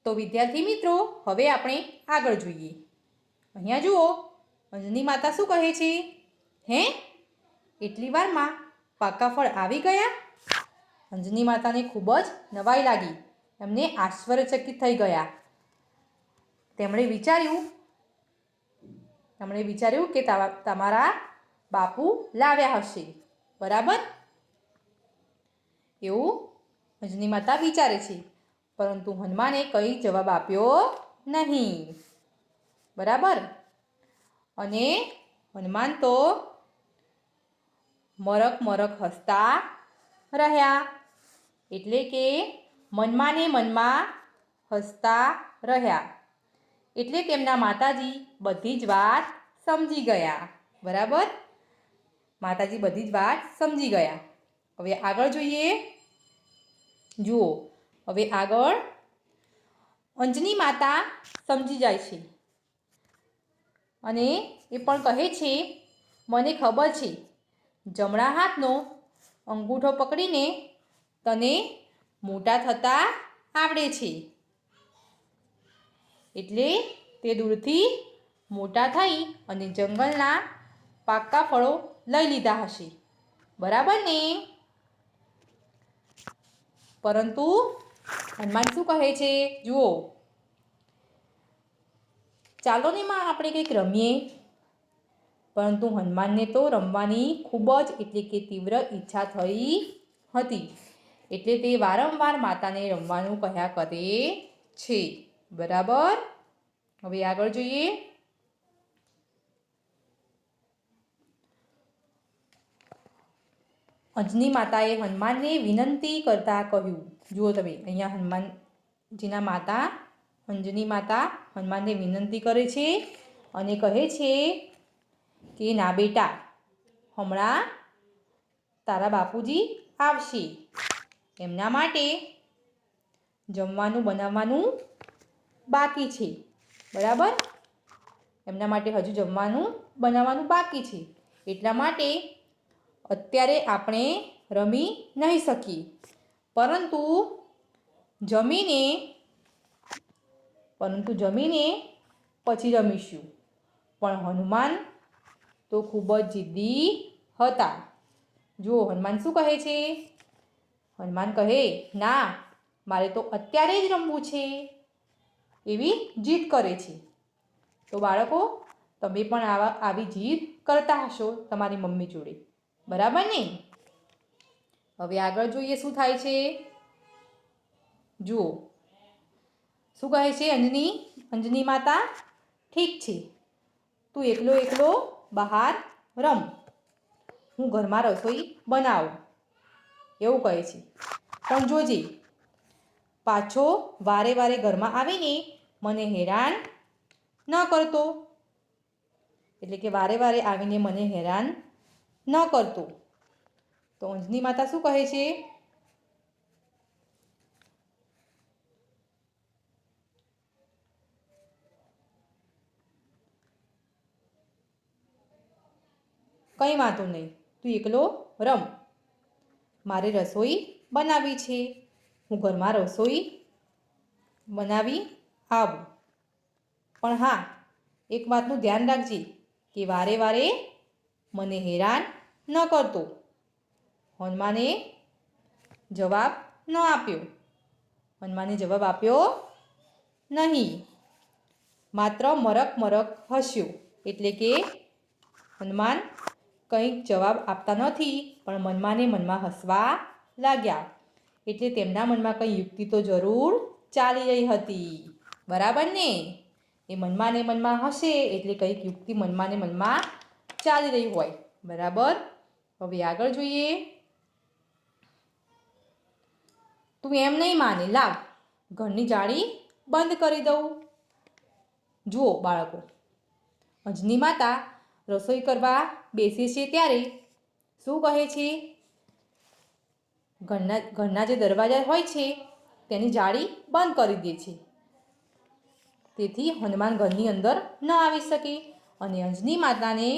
તો વિદ્યાર્થી મિત્રો, હવે આપણે આગળ જોઈએ. અહીંયા જુઓ, અંજની માતા શું કહે છે? હે, એટલી વારમાં પાકા ફળ આવી ગયા? અંજની માતાને ખૂબ જ નવાઈ લાગી. એમને આશ્ચર્યચકિત થઈ ગયા. તેમણે વિચાર્યું કે તમારા બાપુ લાવ્યા હશે, બરાબર? એવું અંજની માતા વિચારે છે. પરંતુ હનુમાને કંઈ જવાબ આપ્યો નહીં, બરાબર? અને હનુમાન તો મરક મરક હસતા રહ્યા, એટલે કે મનમાં ને મનમાં હસતા રહ્યા. એટલે તેમના માતાજી બધી જ વાત સમજી ગયા, બરાબર? માતાજી બધી જ વાત સમજી ગયા. હવે આગળ જોઈએ. જુઓ, હવે આગળ અંજની માતા સમજી જાય છે અને એ પણ કહે છે, મને ખબર છે, જમણા હાથનો અંગૂઠો પકડીને તને મોટા થતાં આવડે છે. એટલે તે દૂરથી મોટા થઈ અને જંગલના પાકા ફળો લઈ લીધા હશે, બરાબર ને? પરંતુ હનુમાન શું કહે છે? જુઓ, ચાલો ને માં આપણે કંઈક રમીએ. પરંતુ હનુમાનને તો રમવાની ખૂબ જ એટલે કે તીવ્ર ઈચ્છા થઈ હતી. એટલે તે વારંવાર માતાને રમવાનું કહ્યા કરે છે, બરાબર? હવે આગળ જોઈએ. અંજની માતાએ હનુમાનને વિનંતી કરતા કહ્યું. જુઓ તમે, અહીંયા હનુમાનજીના માતા અંજની માતા હનુમાનને વિનંતી કરે છે અને કહે છે કે ના બેટા, હમણાં તારા બાપુજી આવશે. એમના માટે જમવાનું બનાવવાનું બાકી છે, બરાબર? એમના માટે હજુ જમવાનું બનાવવાનું બાકી છે. એટલા માટે અત્યારે આપણે રમી નહીં શકીએ, પરંતુ જમીને પછી રમીશું. પણ હનુમાન તો ખૂબ જ જિદ્દી હતા. જુઓ, હનુમાન શું કહે છે? હનુમાન કહે, ના, મારે તો અત્યારે જ રમવું છે, એવી જીદ કરે છે. તો બાળકો, તમે પણ આવી જીદ કરતા હશો તમારી મમ્મી જોડે, બરાબર ને? હવે આગળ જોઈએ શું થાય છે. જુઓ, શું કહે છે અંજની માતા? ઠીક છે, તું એકલો બહાર રમ, હું ઘરમાં રસોઈ બનાવું, એવું કહે છે. પણ જોજે, પાછો વારે વારે ઘરમાં આવીને મને હેરાન ન કરતો. એટલે કે વારે વારે આવીને મને હેરાન ન કરતો. તો અંજની માતા શું કહે છે? કંઈ વાંધો નહીં, તું એકલો રમ, મારે રસોઈ બનાવવી છે, હું ઘરમાં રસોઈ બનાવી આવું. પણ હા, એક વાતનું ધ્યાન રાખજે કે વારે વારે મને હેરાન ન કરતો. હનુમાને જવાબ આપ્યો નહીં, માત્ર મરક મરક હસ્યો. એટલે કે હનુમાન કંઈક જવાબ આપતા નથી, પણ મનમાં ને મનમાં હસવા લાગ્યા. એટલે તેમના મનમાં કંઈ યુક્તિ તો જરૂર ચાલી રહી હતી, બરાબર ને? એ મનમાં ને મનમાં હશે એટલે કંઈક યુક્તિ મનમાં ને મનમાં ચાલી રહી હોય, બરાબર? હવે આગળ જોઈએ. તું એમ નહીં માને, લાવ ઘરની જાળી બંધ કરી દઉં. જુઓ બાળકો, અંજની માતા રસોઈ કરવા બેસે છે ત્યારે શું કહે છે? ઘરના જે દરવાજા હોય છે તેની જાળી બંધ કરી દે છે, તેથી હનુમાન ઘરની અંદર ન આવી શકે અને અંજની માતાને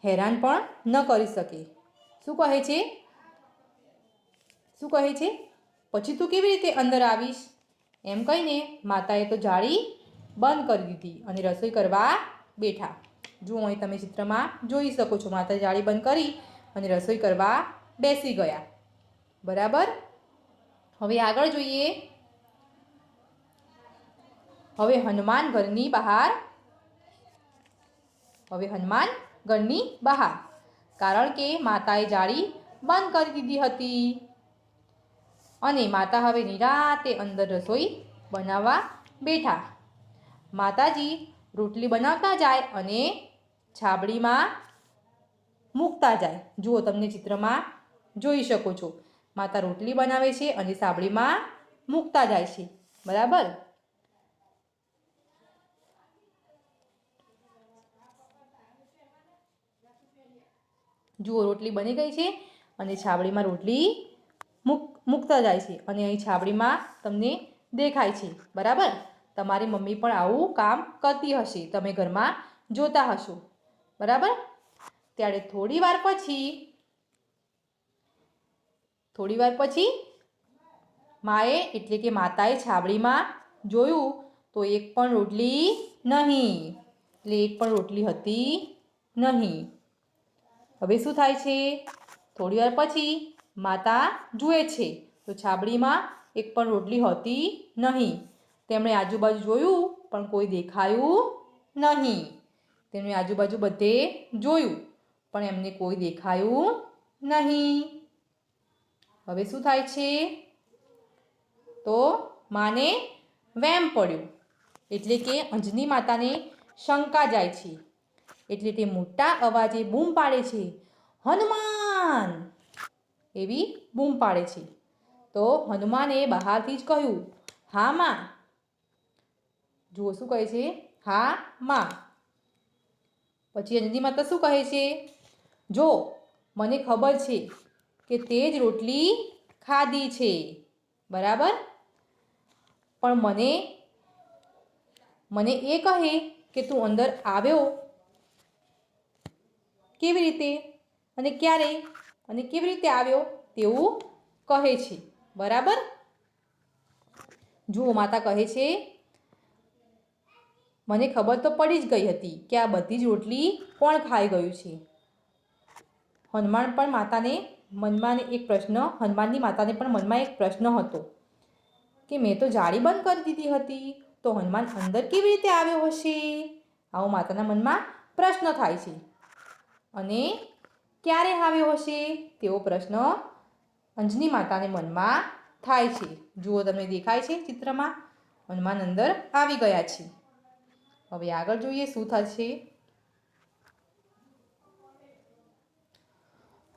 હેરાન પણ ન કરી શકે. શું કહે છે? પછી તું કેવી રીતે અંદર આવીશ? એમ કહીને માતાએ તો જાળી બંધ કરી દીધી અને રસોઈ કરવા બેઠા. જુઓ અહીં તમે ચિત્રમાં જોઈ શકો છો, માતાએ જાળી બંધ કરી અને રસોઈ કરવા બેસી ગયા. બરાબર. હવે આગળ જોઈએ. હવે હનુમાન ઘરની બહાર કારણ કે માતાએ જાળી બંધ કરી દીધી હતી અને માતા હવે નિરાતે અંદર રસોઈ બનાવવા બેઠા. માતાજી રોટલી બનાવતા જાય અને છાબડીમાં મૂકતા જાય. જુઓ તમને ચિત્રમાં જોઈ શકો છો, માતા રોટલી બનાવે છે અને છાબડીમાં મૂકતા જાય છે. બરાબર. જુઓ રોટલી બની ગઈ છે અને છાબડીમાં રોટલી મૂકતા જાય છે અને અહીં છાબડીમાં તમને દેખાય છે. બરાબર. તમારી મમ્મી પણ આવું કામ કરતી હશે, તમે ઘરમાં જોતા હશો. બરાબર. ત્યારે થોડી વાર પછી માએ એટલે કે માતાએ છાબડીમાં જોયું તો એક પણ રોટલી હતી નહીં. હવે શું થાય છે? થોડી વાર પછી માતા જુએ છે તો છાબડીમાં એક પણ રોટલી હતી નહીં. તેમણે આજુબાજુ જોયું પણ કોઈ દેખાયું નહીં. તેમણે આજુબાજુ બધે જોયું પણ એમને કોઈ દેખાયું નહીં. હવે શું થાય છે? તો માને વહેમ પડ્યો, એટલે કે અંજની માતાને શંકા જાય છે. એટલે તે મોટા અવાજે બૂમ પાડે છે, હનુમાન! એવી બૂમ પાડે છે. તો હનુમાને બહારથી જ કહ્યું, હા માં. જુઓ શું કહે છે? હા માં. પછી અંજની માતા શું કહે છે? જો મને ખબર છે કે તે જ રોટલી ખાધી છે. બરાબર. પણ મને એ કહે કે તું અંદર આવ્યો કેવી રીતે અને ક્યારે અને કેવી રીતે આવ્યો તેવું કહે છે. બરાબર. જુઓ માતા કહે છે, મને ખબર તો પડી જ ગઈ હતી કે આ બધી જ રોટલી કોણ ખાઈ ગયું છે. હનુમાનની માતાને પણ મનમાં એક પ્રશ્ન હતો કે મેં તો જાળી બંધ કરી દીધી હતી, તો હનુમાન અંદર કેવી રીતે આવ્યો હશે? આવો માતાના મનમાં પ્રશ્ન થાય છે. અને ક્યારે આવ્યો હશે તેવો પ્રશ્ન અંજની માતાને મનમાં થાય છે. જુઓ તમને દેખાય છે ચિત્રમાં, હનુમાન અંદર આવી ગયા છે. હવે આગળ જોઈએ શું થશે.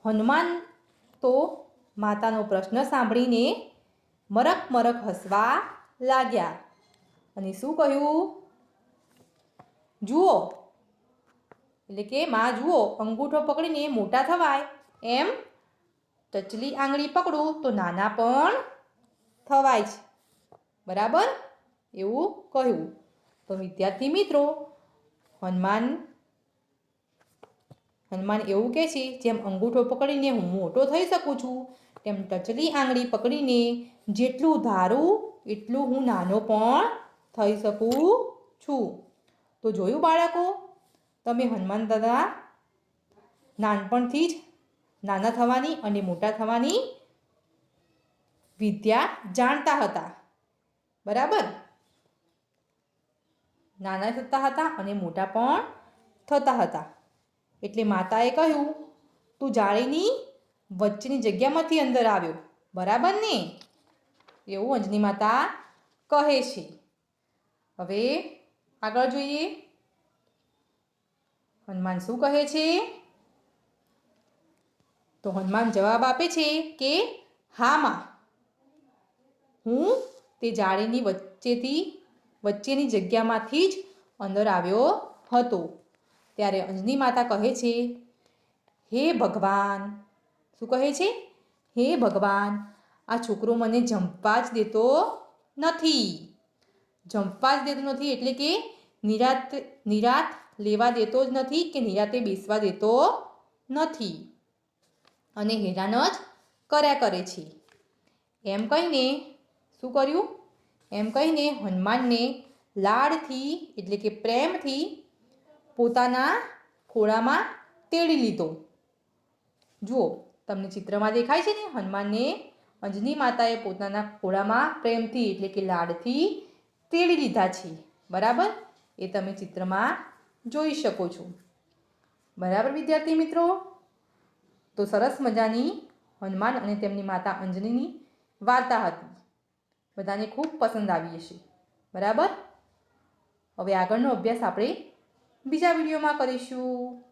હનુમાન તો માતાનો પ્રશ્ન સાંભળીને મરક હસવા લાગ્યા અને શું કહ્યું? જુઓ, એટલે કે માં જુઓ, અંગૂઠો પકડીને મોટા થવાય એમ ટચલી આંગળી પકડું તો નાના પણ થવાય છે. બરાબર. એવું કહ્યું. તો વિદ્યાર્થી મિત્રો, હનુમાન એવું કહે છે, જેમ અંગૂઠો પકડીને હું મોટો થઈ શકું છું, તેમ ટચલી આંગળી પકડીને જેટલું ધારું એટલું હું નાનો પણ થઈ શકું છું. તો જોયું બાળકો, તમે હનુમાન દાદા નાનપણથી જ નાના થવાની અને મોટા થવાની વિદ્યા જાણતા હતા. બરાબર. નાના થતા હતા અને મોટા પણ થતા હતા. એટલે માતાએ કહ્યું, તું જાળીની વચ્ચેની જગ્યામાંથી અંદર આવ્યો. બરાબર ને? એવું અંજની માતા કહે છે. હવે આગળ જોઈએ. હનુમાન શું કહે છે? તો હનુમાન જવાબ આપે છે કે હા માં, હું તે જાળીની વચ્ચેની જગ્યામાંથી જ અંદર આવ્યો હતો. ત્યારે અંજની માતા કહે છે, હે ભગવાન! શું કહે છે? હે ભગવાન! આ છોકરો મને જમવા જ દેતો નથી. એટલે કે નિરાત લેવા દેતો જ નથી કે નિરાતે બેસવા દેતો નથી અને હેરાન જ કર્યા કરે છે. એમ કહીને શું કર્યું? એમ કહીને હનુમાનને લાડથી એટલે કે પ્રેમથી પોતાના ખોળામાં તેડી લીધો. જુઓ, તમને ચિત્રમાં દેખાય છે ને, હનુમાનને અંજની માતાએ પોતાના ખોળામાં પ્રેમથી એટલે કે લાડથી તેડી લીધા છે. બરાબર, એ તમે ચિત્રમાં જોઈ શકો છો. બરાબર વિદ્યાર્થી મિત્રો, તો સરસ મજાની હનુમાન અને તેમની માતા અંજનીની વાર્તા હતી. બધાને ખૂબ પસંદ આવી હશે. બરાબર, હવે આગળનો અભ્યાસ આપણે બીજા વિડીયોમાં કરીશું.